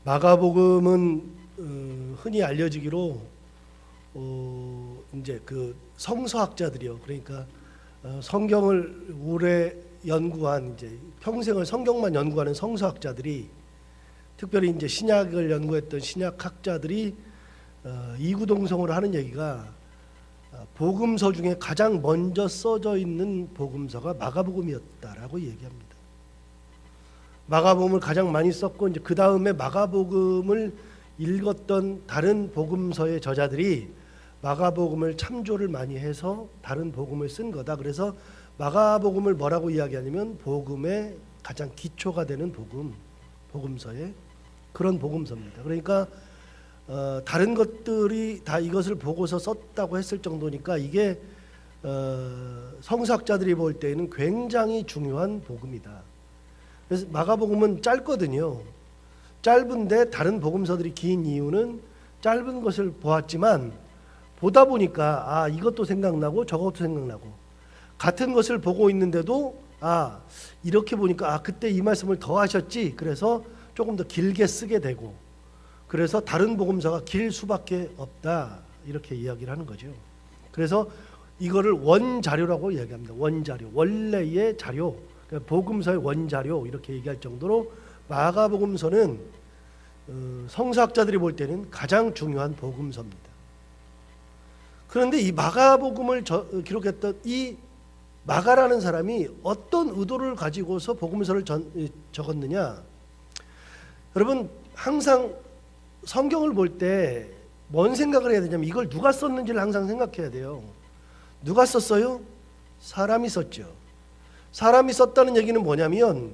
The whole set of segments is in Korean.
마가복음은 흔히 알려지기로 이제 그 성서학자들이요. 그러니까 성경을 오래 연구한 이제 평생을 성경만 연구하는 성서학자들이 특별히 이제 신약을 연구했던 신약학자들이 이구동성으로 하는 얘기가 복음서 중에 가장 먼저 써져 있는 복음서가 마가복음이었다라고 얘기합니다. 마가복음을 가장 많이 썼고 이제 그 다음에 마가복음을 읽었던 다른 복음서의 저자들이 마가복음을 참조를 많이 해서 다른 복음을 쓴 거다. 그래서 마가복음을 뭐라고 이야기하냐면 복음의 가장 기초가 되는 복음서의 그런 복음서입니다. 그러니까 다른 것들이 다 이것을 보고서 썼다고 했을 정도니까 이게 성서학자들이 볼 때에는 굉장히 중요한 복음이다. 그래서 마가복음은 짧거든요. 짧은데 다른 복음서들이 긴 이유는 짧은 것을 보았지만 보다 보니까 이것도 생각나고 저것도 생각나고 같은 것을 보고 있는데도 이렇게 보니까 그때 이 말씀을 더 하셨지. 그래서 조금 더 길게 쓰게 되고 그래서 다른 복음서가 길 수밖에 없다 이렇게 이야기를 하는 거죠. 그래서 이거를 원자료라고 이야기합니다. 원자료, 원래의 자료, 복음서의 원자료 이렇게 얘기할 정도로 마가복음서는 성서학자들이 볼 때는 가장 중요한 복음서입니다. 그런데 이 마가복음을 기록했던 이 마가라는 사람이 어떤 의도를 가지고서 복음서를 적었느냐? 여러분 항상 성경을 볼 때 뭔 생각을 해야 되냐면 이걸 누가 썼는지를 항상 생각해야 돼요. 누가 썼어요? 사람이 썼죠. 사람이 썼다는 얘기는 뭐냐면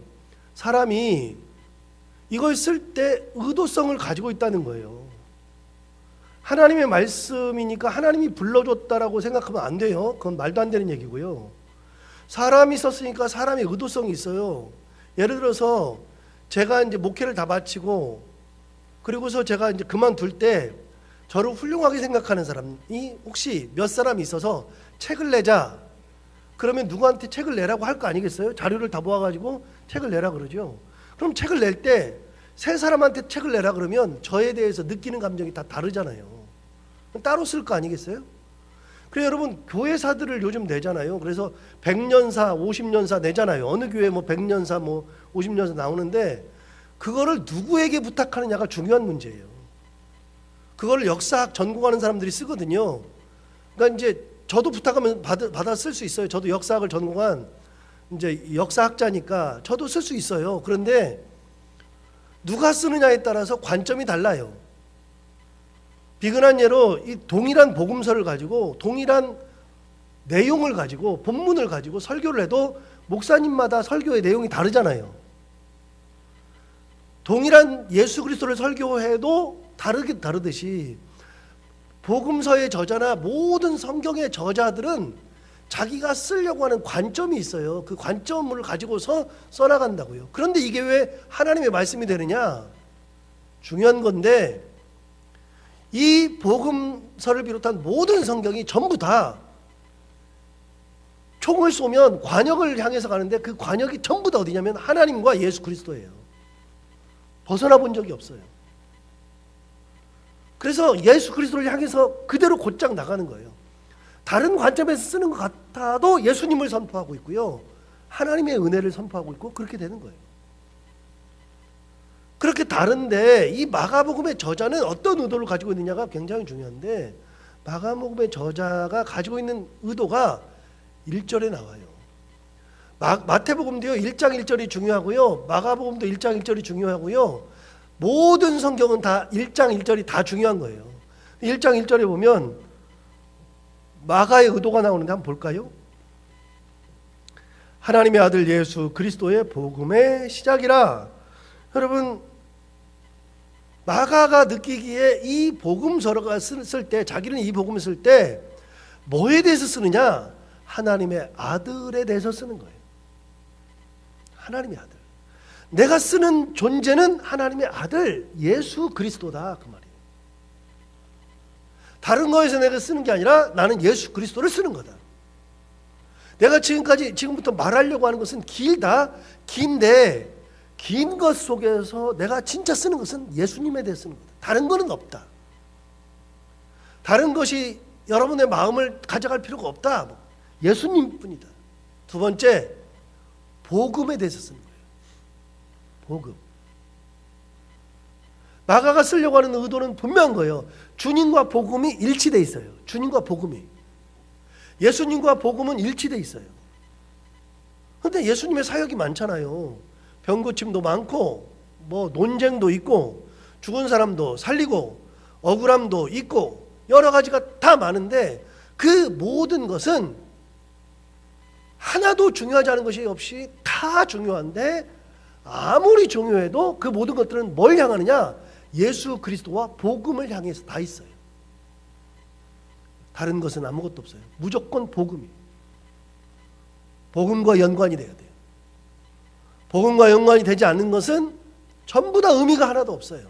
사람이 이걸 쓸 때 의도성을 가지고 있다는 거예요. 하나님의 말씀이니까 하나님이 불러줬다라고 생각하면 안 돼요. 그건 말도 안 되는 얘기고요. 사람이 썼으니까 사람의 의도성이 있어요. 예를 들어서 제가 이제 목회를 다 마치고 그리고서 제가 이제 그만둘 때 저를 훌륭하게 생각하는 사람이 혹시 몇 사람이 있어서 책을 내자. 그러면 누구한테 책을 내라고 할 거 아니겠어요? 자료를 다 모아가지고 책을 내라 그러죠. 그럼 책을 낼 때 세 사람한테 책을 내라 그러면 저에 대해서 느끼는 감정이 다 다르잖아요. 따로 쓸 거 아니겠어요? 그래서 여러분 교회사들을 요즘 내잖아요. 그래서 100년사, 50년사 내잖아요. 어느 교회 뭐 100년사, 뭐 50년사 나오는데 그거를 누구에게 부탁하느냐가 중요한 문제예요. 그걸 역사학 전공하는 사람들이 쓰거든요. 그러니까 이제 저도 부탁하면 받아 쓸 수 있어요. 저도 역사학을 전공한 이제 역사학자니까 저도 쓸 수 있어요. 그런데 누가 쓰느냐에 따라서 관점이 달라요. 비근한 예로 이 동일한 복음서를 가지고 동일한 내용을 가지고 본문을 가지고 설교를 해도 목사님마다 설교의 내용이 다르잖아요. 동일한 예수 그리스도를 설교해도 다르듯이 복음서의 저자나 모든 성경의 저자들은 자기가 쓰려고 하는 관점이 있어요. 그 관점을 가지고서 써나간다고요. 그런데 이게 왜 하나님의 말씀이 되느냐? 중요한 건데 이 복음서를 비롯한 모든 성경이 전부 다 총을 쏘면 관역을 향해서 가는데 그 관역이 전부 다 어디냐면 하나님과 예수 그리스도예요. 벗어나 본 적이 없어요. 그래서 예수 그리스도를 향해서 그대로 곧장 나가는 거예요. 다른 관점에서 쓰는 것 같아도 예수님을 선포하고 있고요. 하나님의 은혜를 선포하고 있고 그렇게 되는 거예요. 그렇게 다른데 이 마가복음의 저자는 어떤 의도를 가지고 있느냐가 굉장히 중요한데 마가복음의 저자가 가지고 있는 의도가 1절에 나와요. 마태복음도요 1장 1절이 중요하고요. 마가복음도 1장 1절이 중요하고요. 모든 성경은 다 1장 1절이 다 중요한 거예요. 1장 1절에 보면 마가의 의도가 나오는데 한번 볼까요? 하나님의 아들 예수 그리스도의 복음의 시작이라. 여러분 마가가 느끼기에 이 복음서가 쓸 때 자기는 이 복음을 쓸 때 뭐에 대해서 쓰느냐? 하나님의 아들에 대해서 쓰는 거예요. 하나님의 아들. 내가 쓰는 존재는 하나님의 아들 예수 그리스도다 그 말이에요. 다른 거에서 내가 쓰는 게 아니라 나는 예수 그리스도를 쓰는 거다. 내가 지금부터 말하려고 하는 것은 긴데 긴 것 속에서 내가 진짜 쓰는 것은 예수님에 대해 쓰는 거다. 다른 거는 없다. 다른 것이 여러분의 마음을 가져갈 필요가 없다. 예수님뿐이다. 두 번째, 복음에 대해서 쓰는 거예요. 복음. 마가가 쓰려고 하는 의도는 분명한 거예요. 주님과 복음이 일치되어 있어요. 주님과 복음이. 예수님과 복음은 일치되어 있어요. 그런데 예수님의 사역이 많잖아요. 병고침도 많고 뭐 논쟁도 있고 죽은 사람도 살리고 억울함도 있고 여러 가지가 다 많은데 그 모든 것은 하나도 중요하지 않은 것이 없이 다 중요한데 아무리 중요해도 그 모든 것들은 뭘 향하느냐? 예수 그리스도와 복음을 향해서 다 있어요. 다른 것은 아무것도 없어요. 무조건 복음이에요. 복음과 연관이 돼야 돼요. 복음과 연관이 되지 않는 것은 전부 다 의미가 하나도 없어요.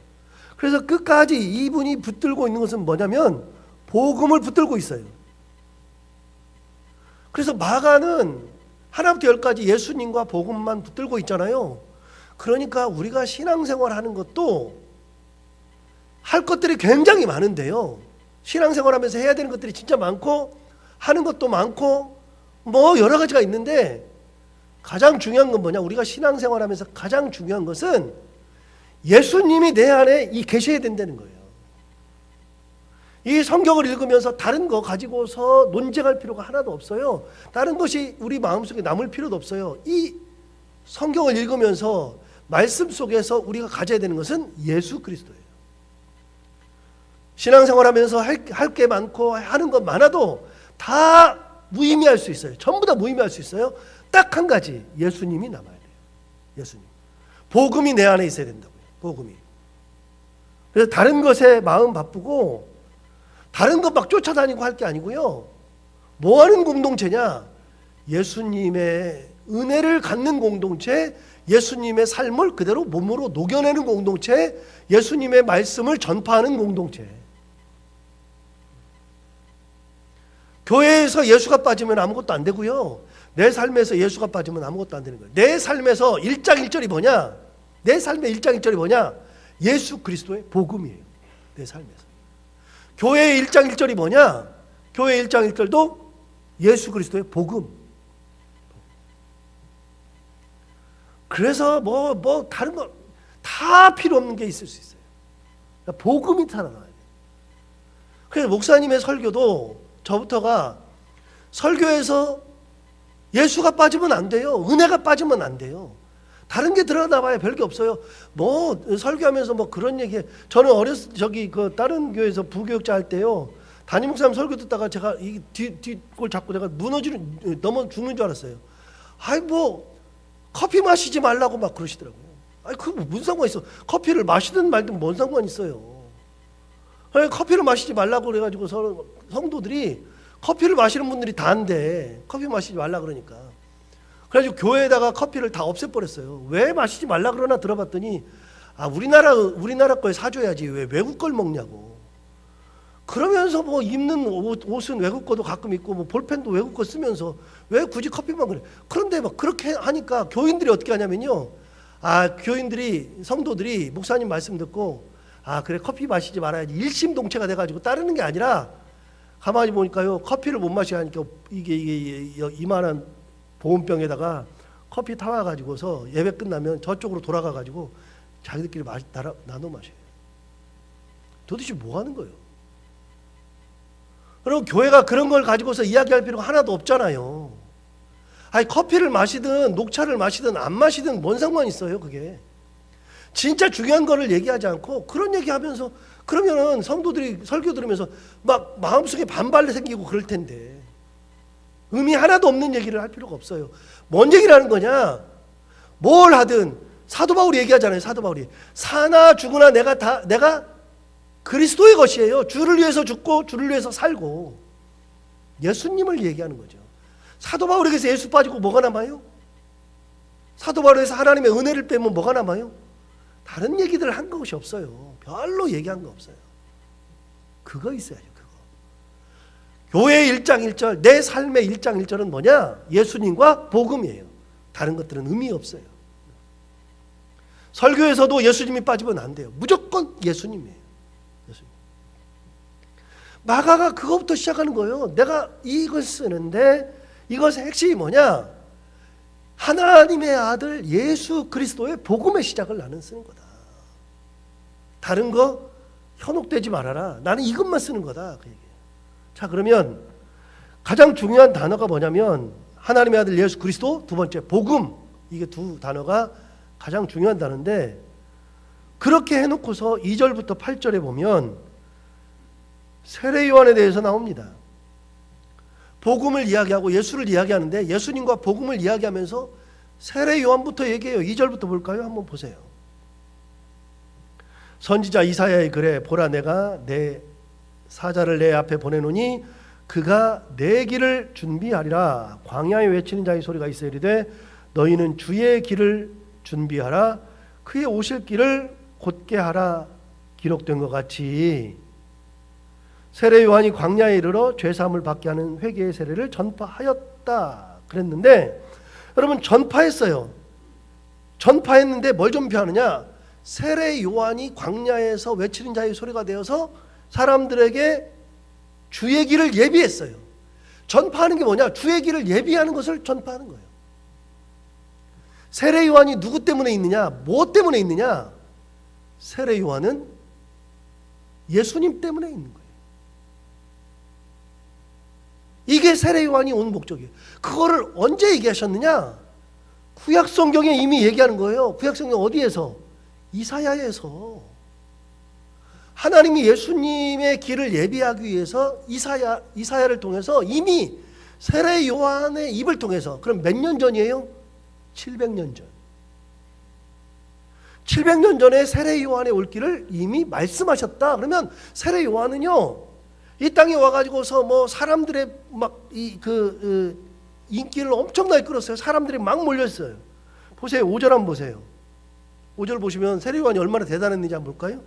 그래서 끝까지 이분이 붙들고 있는 것은 뭐냐면 복음을 붙들고 있어요. 그래서 마가는 하나부터 열까지 예수님과 복음만 붙들고 있잖아요. 그러니까 우리가 신앙생활하는 것도 할 것들이 굉장히 많은데요. 신앙생활하면서 해야 되는 것들이 진짜 많고 하는 것도 많고 뭐 여러 가지가 있는데 가장 중요한 건 뭐냐? 우리가 신앙생활하면서 가장 중요한 것은 예수님이 내 안에 계셔야 된다는 거예요. 이 성경을 읽으면서 다른 거 가지고서 논쟁할 필요가 하나도 없어요. 다른 것이 우리 마음속에 남을 필요도 없어요. 이 성경을 읽으면서 말씀 속에서 우리가 가져야 되는 것은 예수 그리스도예요. 신앙생활하면서 할 게 많고 하는 것 많아도 다 무의미할 수 있어요. 전부 다 무의미할 수 있어요. 딱 한 가지, 예수님이 남아야 돼요. 예수님. 복음이 내 안에 있어야 된다고요. 복음이. 그래서 다른 것에 마음 바쁘고 다른 것 막 쫓아다니고 할 게 아니고요. 뭐 하는 공동체냐? 예수님의 은혜를 갖는 공동체, 예수님의 삶을 그대로 몸으로 녹여내는 공동체, 예수님의 말씀을 전파하는 공동체. 교회에서 예수가 빠지면 아무것도 안 되고요. 내 삶에서 예수가 빠지면 아무것도 안 되는 거예요. 내 삶에서 1장 1절이 뭐냐? 내 삶의 1장 1절이 뭐냐? 예수 그리스도의 복음이에요. 내 삶에서. 교회의 1장 1절이 뭐냐? 교회의 1장 1절도 예수 그리스도의 복음. 그래서 뭐 다른 거 다 필요 없는 게 있을 수 있어요. 그러니까 복음이 살아나야 돼요. 그래서 목사님의 설교도 저부터가 설교에서 예수가 빠지면 안 돼요. 은혜가 빠지면 안 돼요. 다른 게 들어나봐야 별게 없어요. 뭐 설교하면서 뭐 그런 얘기. 저는 그 다른 교회에서 부교육자 할 때요. 담임 목사님 설교 듣다가 제가 이 뒷골 잡고 내가 넘어 죽는 줄 알았어요. 아이 뭐 커피 마시지 말라고 막 그러시더라고요. 아니 그 무슨 상관 있어? 커피를 마시든 말든 뭔 상관 있어요? 아니, 커피를 마시지 말라고 그래가지고 성도들이 커피를 마시는 분들이 다인데 커피 마시지 말라 그러니까. 그래가지고 교회에다가 커피를 다 없애버렸어요. 왜 마시지 말라 그러나 들어봤더니 우리나라 걸 사줘야지 왜 외국 걸 먹냐고. 그러면서 뭐 입는 옷은 외국 거도 가끔 입고 뭐 볼펜도 외국 거 쓰면서 왜 굳이 커피만 그래. 그런데 막 그렇게 하니까 교인들이 어떻게 하냐면요. 교인들이 성도들이 목사님 말씀 듣고 그래 커피 마시지 말아야지 일심동체가 돼가지고 따르는 게 아니라 가만히 보니까요. 커피를 못 마시게 하니까 이게 이만한 보온병에다가 커피 타와가지고서 예배 끝나면 저쪽으로 돌아가가지고 자기들끼리 나눠 마셔요. 도대체 뭐 하는 거예요? 그리고 교회가 그런 걸 가지고서 이야기할 필요가 하나도 없잖아요. 아니 커피를 마시든 녹차를 마시든 안 마시든 뭔 상관 있어요 그게. 진짜 중요한 거를 얘기하지 않고 그런 얘기하면서 그러면은 성도들이 설교 들으면서 막 마음속에 반발이 생기고 그럴 텐데 의미 하나도 없는 얘기를 할 필요가 없어요. 뭔 얘기를 하는 거냐? 뭘 하든 사도 바울이 얘기하잖아요. 사도 바울이 사나 죽으나 내가 그리스도의 것이에요. 주를 위해서 죽고 주를 위해서 살고 예수님을 얘기하는 거죠. 사도 바울에게서 예수 빠지고 뭐가 남아요? 사도 바울에게서 하나님의 은혜를 빼면 뭐가 남아요? 다른 얘기들을 한 것이 없어요. 별로 얘기한 거 없어요. 그거 있어야죠. 그거. 교회의 1장 1절, 내 삶의 1장 1절은 뭐냐? 예수님과 복음이에요. 다른 것들은 의미 없어요. 설교에서도 예수님이 빠지면 안 돼요. 무조건 예수님이에요. 예수님. 마가가 그것부터 시작하는 거예요. 내가 이걸 쓰는데 이것의 핵심이 뭐냐? 하나님의 아들 예수 그리스도의 복음의 시작을 나는 쓰는 거다. 다른 거 현혹되지 말아라. 나는 이것만 쓰는 거다. 그 얘기예요. 자, 그러면 가장 중요한 단어가 뭐냐면 하나님의 아들 예수 그리스도, 두 번째 복음. 이게 두 단어가 가장 중요한 단어인데, 그렇게 해놓고서 2절부터 8절에 보면 세례 요한에 대해서 나옵니다. 복음을 이야기하고 예수를 이야기하는데 예수님과 복음을 이야기하면서 세례 요한부터 얘기해요. 2절부터 볼까요? 한번 보세요. 선지자 이사야의 글에 보라, 내가 내 사자를 내 앞에 보내노니 그가 내 길을 준비하리라. 광야에 외치는 자의 소리가 있어 이르되 너희는 주의 길을 준비하라. 그의 오실 길을 곧게 하라. 기록된 것 같이 세례 요한이 광야에 이르러 죄사함을 받게 하는 회개의 세례를 전파하였다 그랬는데, 여러분 전파했어요. 전파했는데 뭘 전파하느냐? 세례 요한이 광야에서 외치는 자의 소리가 되어서 사람들에게 주의 길을 예비했어요. 전파하는 게 뭐냐? 주의 길을 예비하는 것을 전파하는 거예요. 세례 요한이 누구 때문에 있느냐? 뭐 때문에 있느냐? 세례 요한은 예수님 때문에 있는 거예요. 이게 세례 요한이 온 목적이에요. 그거를 언제 얘기하셨느냐? 구약 성경에 이미 얘기하는 거예요. 구약 성경 어디에서? 이사야에서. 하나님이 예수님의 길을 예비하기 위해서 이사야를 통해서 이미 세례 요한의 입을 통해서, 그럼 몇 년 전이에요? 700년 전. 700년 전에 세례 요한의 올 길을 이미 말씀하셨다. 그러면 세례 요한은요, 이 땅에 와가지고서 뭐 사람들의 막 인기를 엄청나게 끌었어요. 사람들이 막 몰렸어요. 보세요. 5절 한번 보세요. 5절 보시면 세례 요한이 얼마나 대단했는지 한번 볼까요?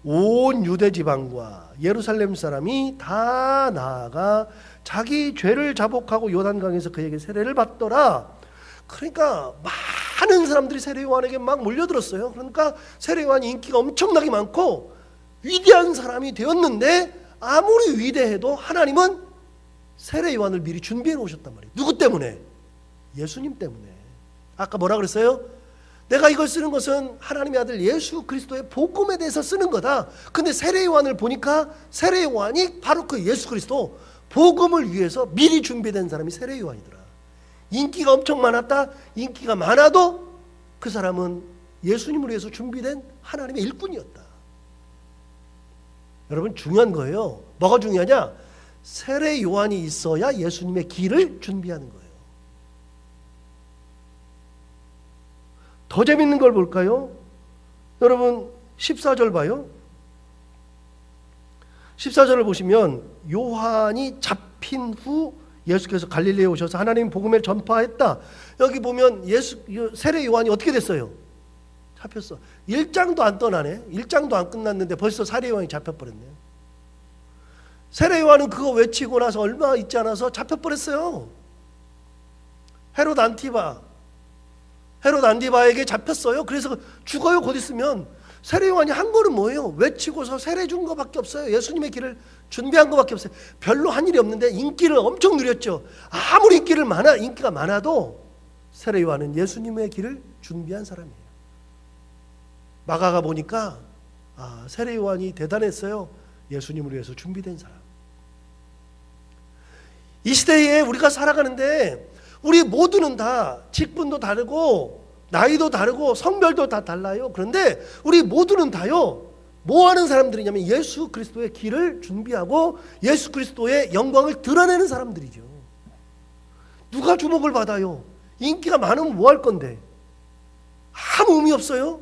온 유대 지방과 예루살렘 사람이 다 나아가 자기 죄를 자복하고 요단강에서 그에게 세례를 받더라. 그러니까 많은 사람들이 세례 요한에게 막 몰려들었어요. 그러니까 세례 요한이 인기가 엄청나게 많고 위대한 사람이 되었는데, 아무리 위대해도 하나님은 세례 요한을 미리 준비해 놓으셨단 말이에요. 누구 때문에? 예수님 때문에. 아까 뭐라 그랬어요? 내가 이걸 쓰는 것은 하나님의 아들 예수 그리스도의 복음에 대해서 쓰는 거다. 근데 세례 요한을 보니까 세례 요한이 바로 그 예수 그리스도 복음을 위해서 미리 준비된 사람이 세례 요한이더라. 인기가 엄청 많았다. 인기가 많아도 그 사람은 예수님을 위해서 준비된 하나님의 일꾼이었다. 여러분 중요한 거예요. 뭐가 중요하냐? 세례 요한이 있어야 예수님의 길을 준비하는 거예요. 더 재밌는 걸 볼까요? 여러분 14절 봐요. 14절을 보시면 요한이 잡힌 후 예수께서 갈릴리에 오셔서 하나님 복음을 전파했다. 여기 보면 세례 요한이 어떻게 됐어요? 잡혔어. 1장도 안 떠나네. 1장도 안 끝났는데 벌써 세례 요한이 잡혀버렸네요. 세례 요한은 그거 외치고 나서 얼마 있지 않아서 잡혀버렸어요. 헤롯 안티바에게 잡혔어요. 그래서 죽어요. 곧 있으면. 세례 요한이 한 거는 뭐예요? 외치고서 세례 준 것밖에 없어요. 예수님의 길을 준비한 것밖에 없어요. 별로 한 일이 없는데 인기를 엄청 누렸죠. 아무리 인기가 많아도 세례 요한은 예수님의 길을 준비한 사람이에요. 마가가 보니까 세례 요한이 대단했어요. 예수님을 위해서 준비된 사람. 이 시대에 우리가 살아가는데 우리 모두는 다 직분도 다르고 나이도 다르고 성별도 다 달라요. 그런데 우리 모두는 다요, 뭐 하는 사람들이냐면 예수 그리스도의 길을 준비하고 예수 그리스도의 영광을 드러내는 사람들이죠. 누가 주목을 받아요? 인기가 많으면 뭐 할 건데? 아무 의미 없어요.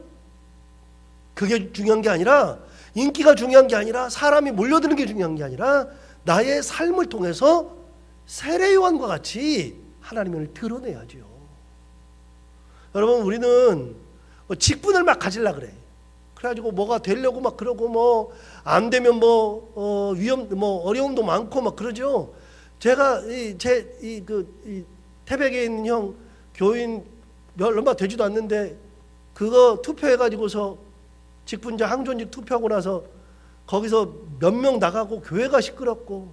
그게 중요한 게 아니라, 인기가 중요한 게 아니라, 사람이 몰려드는 게 중요한 게 아니라 나의 삶을 통해서 세례 요한과 같이 하나님을 드러내야죠. 여러분 우리는 직분을 막 가지려고 그래. 그래가지고 뭐가 되려고 막 그러고 뭐 안 되면 어려움도 많고 막 그러죠. 제가 태백에 있는 형 교인 얼마 되지도 않는데 그거 투표해가지고서 직분자 항존직 투표하고 나서 거기서 몇 명 나가고 교회가 시끄럽고,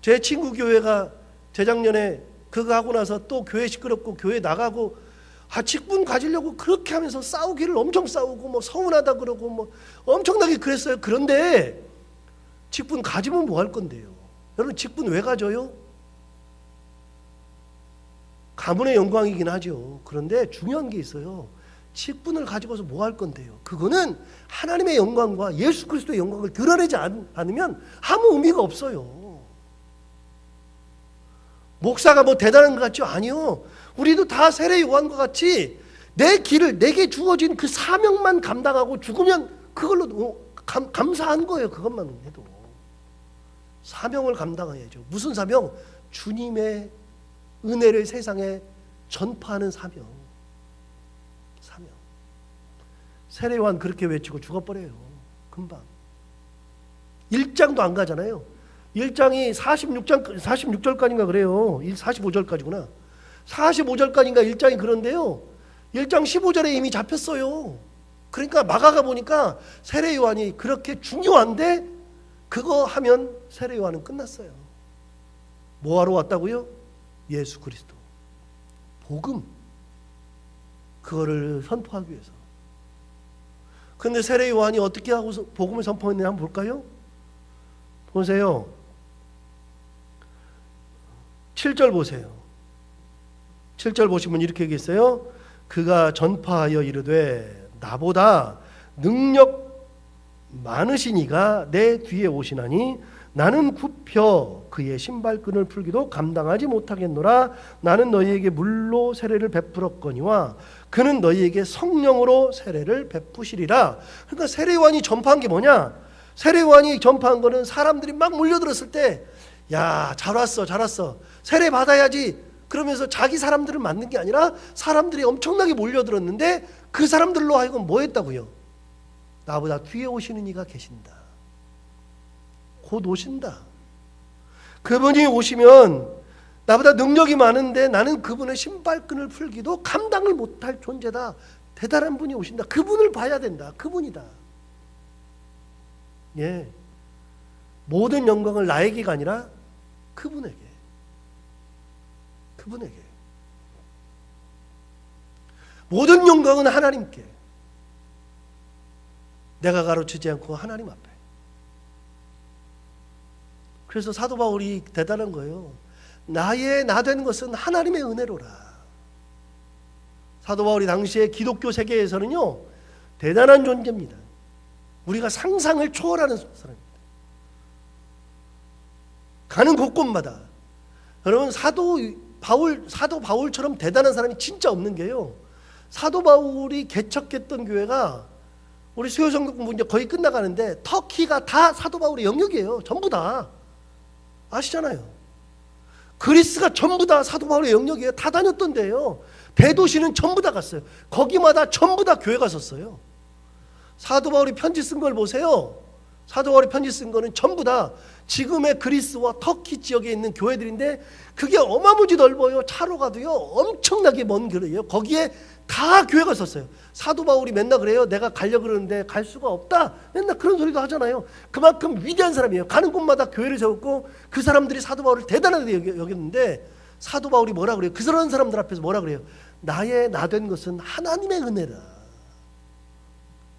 제 친구 교회가 재작년에 그거 하고 나서 또 교회 시끄럽고 교회 나가고, 직분 가지려고 그렇게 하면서 싸우기를 엄청 싸우고 뭐 서운하다 그러고 뭐 엄청나게 그랬어요. 그런데 직분 가지면 뭐 할 건데요? 여러분, 직분 왜 가져요? 가문의 영광이긴 하죠. 그런데 중요한 게 있어요. 직분을 가지고서 뭐 할 건데요? 그거는 하나님의 영광과 예수 그리스도의 영광을 드러내지 않으면 아무 의미가 없어요. 목사가 뭐 대단한 것 같죠? 아니요. 우리도 다 세례 요한과 같이 내 길을, 내게 주어진 그 사명만 감당하고 죽으면 그걸로 감사한 거예요. 그것만 해도. 사명을 감당해야죠. 무슨 사명? 주님의 은혜를 세상에 전파하는 사명. 사명. 세례 요한 그렇게 외치고 죽어버려요. 금방. 1장도 안 가잖아요. 1장이 46절까지인가 그래요. 45절까지구나. 45절까지인가 1장이 그런데요. 1장 15절에 이미 잡혔어요. 그러니까 마가가 보니까 세례 요한이 그렇게 중요한데 그거 하면 세례 요한은 끝났어요. 뭐하러 왔다고요? 예수 그리스도. 복음. 그거를 선포하기 위해서. 그런데 세례 요한이 어떻게 하고 복음을 선포했느냐 한번 볼까요? 보세요. 7절 보세요. 7절 보시면 이렇게 얘기했어요. 그가 전파하여 이르되 나보다 능력 많으시니가 내 뒤에 오시나니 나는 굽혀 그의 신발끈을 풀기도 감당하지 못하겠노라. 나는 너희에게 물로 세례를 베풀었거니와 그는 너희에게 성령으로 세례를 베푸시리라. 그러니까 세례 요한이 전파한 게 뭐냐? 세례 요한이 전파한 거는 사람들이 막 몰려들었을 때, 야, 잘 왔어, 잘 왔어, 세례 받아야지, 그러면서 자기 사람들을 만든 게 아니라 사람들이 엄청나게 몰려들었는데 그 사람들로 하여금 뭐 했다고요? 나보다 뒤에 오시는 이가 계신다. 곧 오신다. 그분이 오시면 나보다 능력이 많은데 나는 그분의 신발끈을 풀기도 감당을 못할 존재다. 대단한 분이 오신다. 그분을 봐야 된다. 그분이다. 예, 모든 영광을 나에게가 아니라 그분에게. 그분에게. 모든 영광은 하나님께. 내가 가르치지 않고 하나님 앞에. 그래서 사도 바울이 대단한 거예요. 나의 나 된 것은 하나님의 은혜로라. 사도 바울이 당시에 기독교 세계에서는요, 대단한 존재입니다. 우리가 상상을 초월하는 사람입니다. 가는 곳곳마다. 여러분, 사도 바울처럼 대단한 사람이 진짜 없는 게요, 사도 바울이 개척했던 교회가, 우리 수요성경 공부 이제 거의 끝나가는데 터키가 다 사도 바울의 영역이에요. 전부 다. 아시잖아요. 그리스가 전부 다 사도 바울의 영역이에요. 다 다녔던 데예요. 대도시는 전부 다 갔어요. 거기마다 전부 다 교회가 섰어요. 사도 바울이 편지 쓴 걸 보세요. 사도 바울이 편지 쓴 거는 전부 다 지금의 그리스와 터키 지역에 있는 교회들인데 그게 어마무지 넓어요. 차로 가도요 엄청나게 먼 거리예요. 거기에 다 교회가 섰어요. 사도 바울이 맨날 그래요. 내가 가려고 그러는데 갈 수가 없다. 맨날 그런 소리도 하잖아요. 그만큼 위대한 사람이에요. 가는 곳마다 교회를 세웠고 그 사람들이 사도 바울을 대단하게 여겼는데 사도 바울이 뭐라 그래요? 그 사람들 앞에서 뭐라 그래요? 나의 나 된 것은 하나님의 은혜라.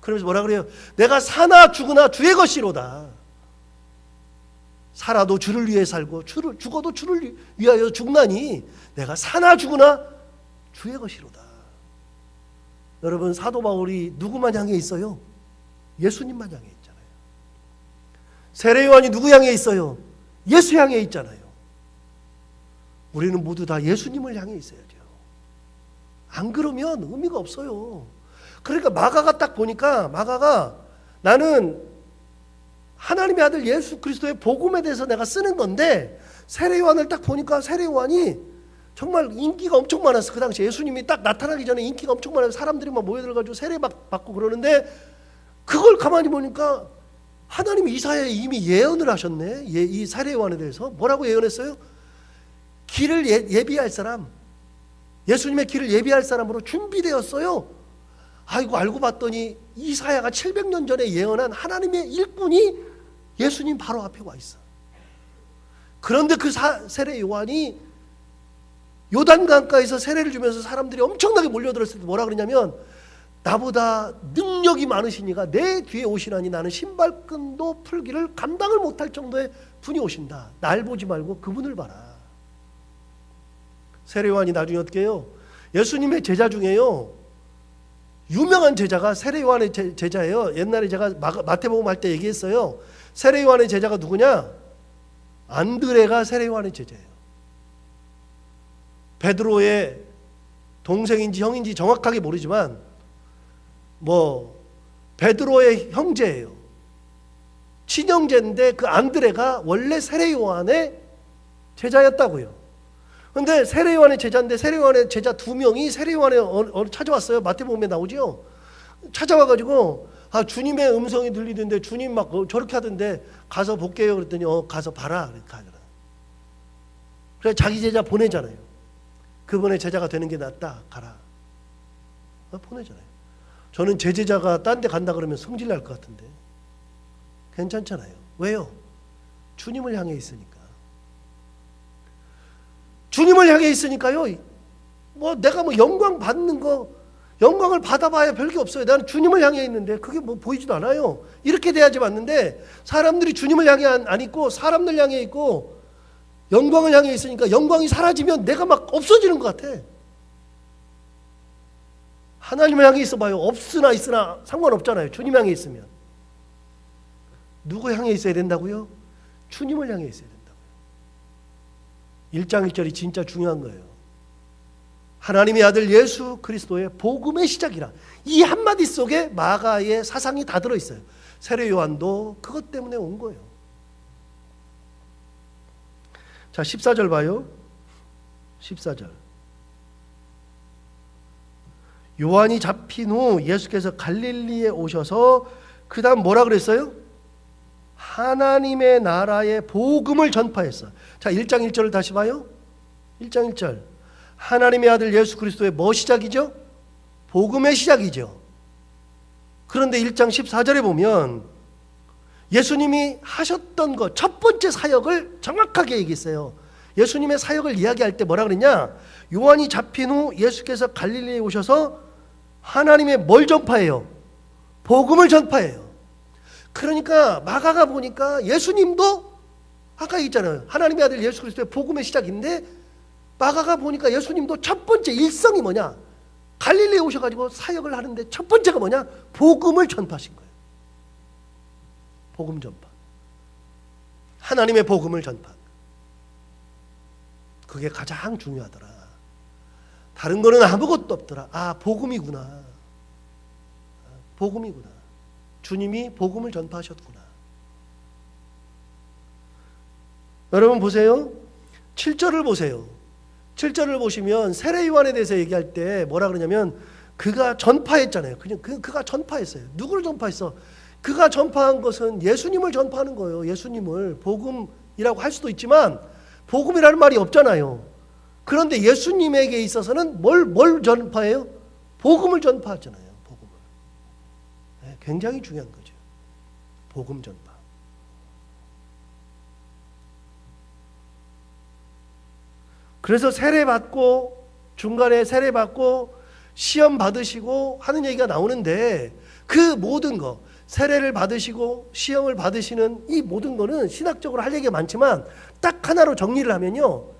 그러면서 뭐라 그래요? 내가 사나 죽으나 주의 것이로다. 살아도 주를 위해 살고 죽어도 주를 위하여 죽나니 내가 사나 죽으나 주의 것이로다. 여러분, 사도 바울이 누구만 향해 있어요? 예수님만 향해 있잖아요. 세례 요한이 누구 향해 있어요? 예수 향해 있잖아요. 우리는 모두 다 예수님을 향해 있어야죠. 안 그러면 의미가 없어요. 그러니까 마가가 딱 보니까 마가가 나는 하나님의 아들 예수 그리스도의 복음에 대해서 내가 쓰는 건데 세례 요한을 딱 보니까 세례 요한이 정말 인기가 엄청 많았어. 그 당시 예수님이 딱 나타나기 전에 인기가 엄청 많아서 사람들이 막 모여들어가지고 세례 받고 그러는데 그걸 가만히 보니까 하나님이 이사야에 이미 예언을 하셨네. 이 세례 요한에 대해서 뭐라고 예언했어요? 길을 예비할 사람, 예수님의 길을 예비할 사람으로 준비되었어요. 아이고 알고 봤더니 이사야가 700년 전에 예언한 하나님의 일꾼이 예수님 바로 앞에 와 있어. 그런데 그 세례 요한이 요단강가에서 세례를 주면서 사람들이 엄청나게 몰려들었을 때 뭐라 그러냐면, 나보다 능력이 많으시니가 내 뒤에 오시라니 나는 신발끈도 풀기를 감당을 못할 정도의 분이 오신다. 날 보지 말고 그분을 봐라. 세례 요한이 나중에 어떻게 해요? 예수님의 제자 중에요, 유명한 제자가 세례 요한의 제자예요. 옛날에 제가 마태복음 할 때 얘기했어요. 세례 요한의 제자가 누구냐? 안드레가 세례 요한의 제자예요. 베드로의 동생인지 형인지 정확하게 모르지만 베드로의 형제예요. 친형제인데 그 안드레가 원래 세례 요한의 제자였다고요. 근데 세례 요한의 제자인데 세례 요한의 제자 2명이 세례 요한에 찾아왔어요. 마태복음에 나오죠. 찾아와가지고 주님의 음성이 들리던데 주님 막 저렇게 하던데 가서 볼게요. 그랬더니 가서 봐라. 그렇게 하더라. 그래서 자기 제자 보내잖아요. 그분의 제자가 되는 게 낫다. 가라. 보내잖아요. 저는 제 제자가 딴 데 간다 그러면 성질 날 것 같은데 괜찮잖아요. 왜요? 주님을 향해 있으니까. 주님을 향해 있으니까요. 내가 영광 받는 거, 영광을 받아봐야 별게 없어요. 나는 주님을 향해 있는데 그게 보이지도 않아요. 이렇게 돼야지 맞는데, 사람들이 주님을 향해 안 있고 사람들 향해 있고 영광을 향해 있으니까 영광이 사라지면 내가 막 없어지는 것 같아. 하나님을 향해 있어봐요. 없으나 있으나 상관없잖아요. 주님 향해 있으면. 누구 향해 있어야 된다고요? 주님을 향해 있어야 된다고요. 1장 1절이 진짜 중요한 거예요. 하나님의 아들 예수 그리스도의 복음의 시작이라. 이 한마디 속에 마가의 사상이 다 들어있어요. 세례 요한도 그것 때문에 온 거예요. 자, 14절 봐요. 14절. 요한이 잡힌 후 예수께서 갈릴리에 오셔서 그 다음 뭐라 그랬어요? 하나님의 나라의 복음을 전파했어. 자, 1장 1절을 다시 봐요. 1장 1절. 하나님의 아들 예수 그리스도의 뭐 시작이죠? 복음의 시작이죠. 그런데 1장 14절에 보면 예수님이 하셨던 것, 첫 번째 사역을 정확하게 얘기했어요. 예수님의 사역을 이야기할 때 뭐라 그랬냐? 요한이 잡힌 후 예수께서 갈릴리에 오셔서 하나님의 뭘 전파해요? 복음을 전파해요. 그러니까 마가가 보니까 예수님도 아까 있잖아요. 하나님의 아들 예수 그리스도의 복음의 시작인데, 마가가 보니까 예수님도 첫 번째 일성이 뭐냐? 갈릴리에 오셔가지고 사역을 하는데 첫 번째가 뭐냐? 복음을 전파하신 거예요. 복음 전파. 하나님의 복음을 전파. 그게 가장 중요하더라. 다른 거는 아무것도 없더라. 복음이구나. 복음이구나. 주님이 복음을 전파하셨구나. 여러분 보세요. 7절을 보세요. 7절을 보시면 세례 요한에 대해서 얘기할 때 뭐라 그러냐면, 그가 전파했잖아요. 그가 전파했어요. 누구를 전파했어? 그가 전파한 것은 예수님을 전파하는 거예요. 예수님을. 복음이라고 할 수도 있지만 복음이라는 말이 없잖아요. 그런데 예수님에게 있어서는 뭘 전파해요? 복음을 전파하잖아요. 복음을. 네, 굉장히 중요한 거죠. 복음 전파. 그래서 세례받고 중간에 세례받고 시험 받으시고 하는 얘기가 나오는데, 그 모든 거, 세례를 받으시고 시험을 받으시는 이 모든 거는 신학적으로 할 얘기가 많지만 딱 하나로 정리를 하면요,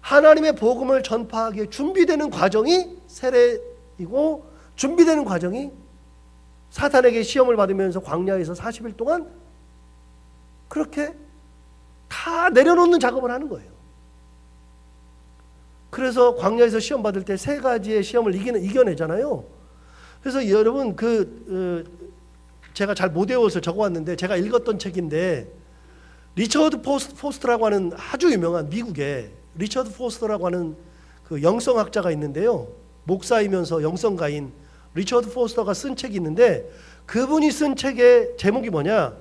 하나님의 복음을 전파하기에 준비되는 과정이 세례이고, 준비되는 과정이 사탄에게 시험을 받으면서 광야에서 40일 동안 그렇게 다 내려놓는 작업을 하는 거예요. 그래서 광야에서 시험 받을 때 3가지의 시험을 이겨내잖아요. 그래서 여러분 제가 잘 못 외워서 적어왔는데, 제가 읽었던 책인데, 리처드 포스터라고 하는 아주 유명한 미국의 리처드 포스터라고 하는 그 영성학자가 있는데요. 목사이면서 영성가인 리처드 포스터가 쓴 책이 있는데, 그분이 쓴 책의 제목이 뭐냐?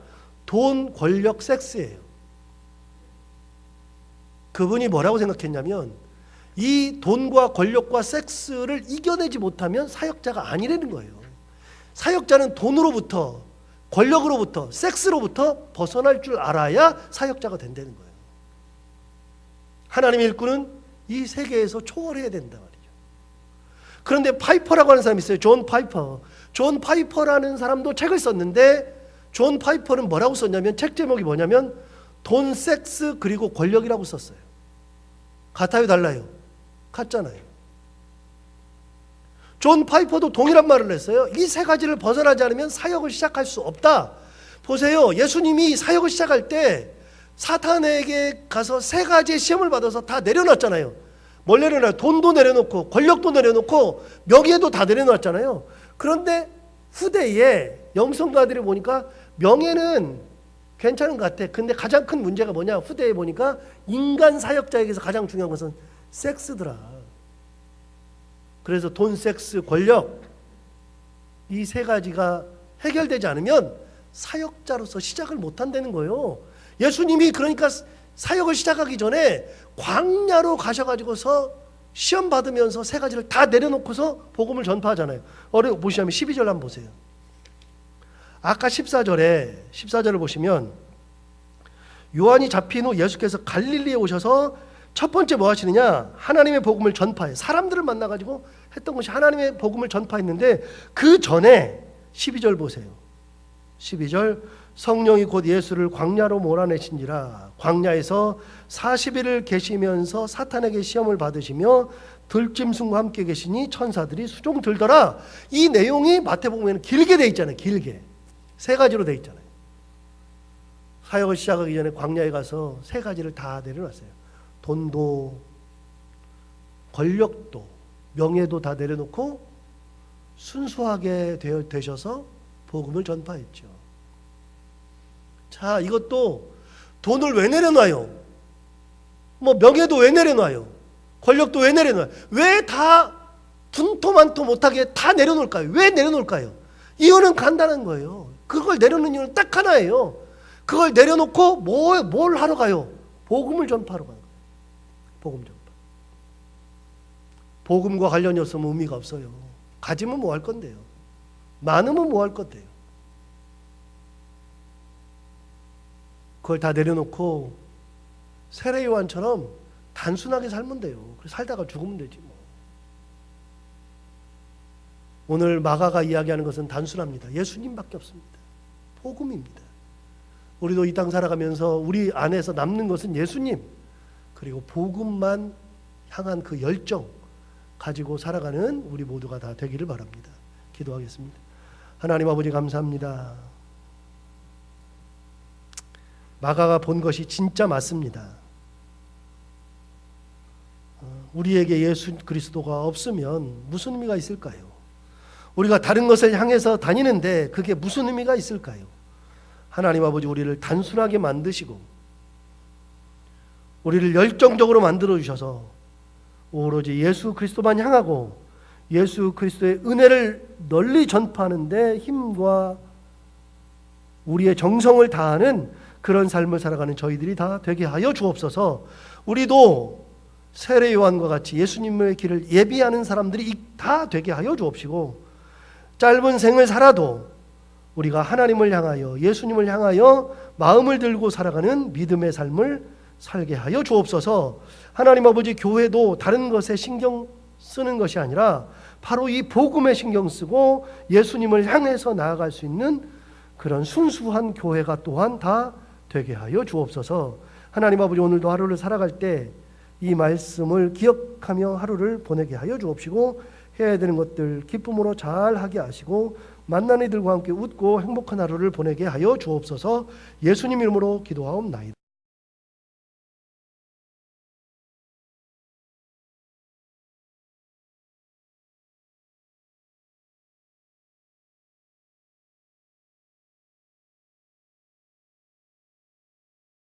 돈, 권력, 섹스예요. 그분이 뭐라고 생각했냐면, 이 돈과 권력과 섹스를 이겨내지 못하면 사역자가 아니라는 거예요. 사역자는 돈으로부터, 권력으로부터, 섹스로부터 벗어날 줄 알아야 사역자가 된다는 거예요. 하나님의 일꾼은 이 세계에서 초월해야 된다 말이죠. 그런데 파이퍼라고 하는 사람이 있어요. 존 파이퍼. 존 파이퍼라는 사람도 책을 썼는데 존 파이퍼는 뭐라고 썼냐면 책 제목이 뭐냐면 돈, 섹스 그리고 권력이라고 썼어요. 같아요, 달라요? 같잖아요. 존 파이퍼도 동일한 말을 했어요. 이 세 가지를 벗어나지 않으면 사역을 시작할 수 없다. 보세요. 예수님이 사역을 시작할 때 사탄에게 가서 세 가지의 시험을 받아서 다 내려놨잖아요. 뭘 내려놔요? 돈도 내려놓고 권력도 내려놓고 명예도 다 내려놨잖아요. 그런데 후대에 영성가들이 보니까 명예는 괜찮은 것 같아. 근데 가장 큰 문제가 뭐냐? 후대에 보니까 인간 사역자에게서 가장 중요한 것은 섹스더라. 그래서 돈, 섹스, 권력 이 세 가지가 해결되지 않으면 사역자로서 시작을 못한다는 거예요. 예수님이 그러니까 사역을 시작하기 전에 광야로 가셔가지고서 시험 받으면서 세 가지를 다 내려놓고서 복음을 전파하잖아요. 보시면 12절 한번 보세요. 아까 14절을 보시면 요한이 잡힌 후 예수께서 갈릴리에 오셔서 첫 번째 뭐 하시느냐? 하나님의 복음을 전파해. 사람들을 만나가지고 했던 것이 하나님의 복음을 전파했는데 그 전에 12절 보세요. 12절 성령이 곧 예수를 광야로 몰아내신지라 광야에서 40일을 계시면서 사탄에게 시험을 받으시며 들짐승과 함께 계시니 천사들이 수종 들더라. 이 내용이 마태복음에는 길게 돼 있잖아요. 길게. 세 가지로 돼 있잖아요. 사역을 시작하기 전에 광야에 가서 세 가지를 다 내려놨어요. 돈도 권력도 명예도 다 내려놓고 순수하게 되셔서 복음을 전파했죠. 자, 이것도 돈을 왜 내려놔요? 뭐 명예도 왜 내려놔요? 권력도 왜 내려놔요? 왜 다 분토만토 못하게 다 내려놓을까요? 왜 내려놓을까요? 이유는 간단한 거예요. 그걸 내려놓는 이유는 딱 하나예요. 그걸 내려놓고 뭘 하러 가요? 복음을 전파하러 가요. 복음 전파. 복음과 관련이 없으면 의미가 없어요. 가지면 뭐 할 건데요? 많으면 뭐 할 건데요? 그걸 다 내려놓고 세례 요한처럼 단순하게 살면 돼요. 그래서 살다가 죽으면 되지 뭐. 오늘 마가가 이야기하는 것은 단순합니다. 예수님밖에 없습니다. 복음입니다. 우리도 이 땅 살아가면서 우리 안에서 남는 것은 예수님 그리고 복음만 향한 그 열정 가지고 살아가는 우리 모두가 다 되기를 바랍니다. 기도하겠습니다. 하나님 아버지 감사합니다. 마가가 본 것이 진짜 맞습니다. 우리에게 예수 그리스도가 없으면 무슨 의미가 있을까요? 우리가 다른 것을 향해서 다니는데 그게 무슨 의미가 있을까요? 하나님 아버지 우리를 단순하게 만드시고 우리를 열정적으로 만들어 주셔서 오로지 예수 그리스도만 향하고 예수 그리스도의 은혜를 널리 전파하는 데 힘과 우리의 정성을 다하는 그런 삶을 살아가는 저희들이 다 되게 하여 주옵소서. 우리도 세례 요한과 같이 예수님의 길을 예비하는 사람들이 다 되게 하여 주옵시고 짧은 생을 살아도 우리가 하나님을 향하여 예수님을 향하여 마음을 들고 살아가는 믿음의 삶을 살게 하여 주옵소서. 하나님 아버지 교회도 다른 것에 신경 쓰는 것이 아니라 바로 이 복음에 신경 쓰고 예수님을 향해서 나아갈 수 있는 그런 순수한 교회가 또한 다 되게 하여 주옵소서. 하나님 아버지 오늘도 하루를 살아갈 때 이 말씀을 기억하며 하루를 보내게 하여 주옵시고 해야 되는 것들 기쁨으로 잘 하게 하시고 만난 이들과 함께 웃고 행복한 하루를 보내게 하여 주옵소서. 예수님 이름으로 기도하옵나이다.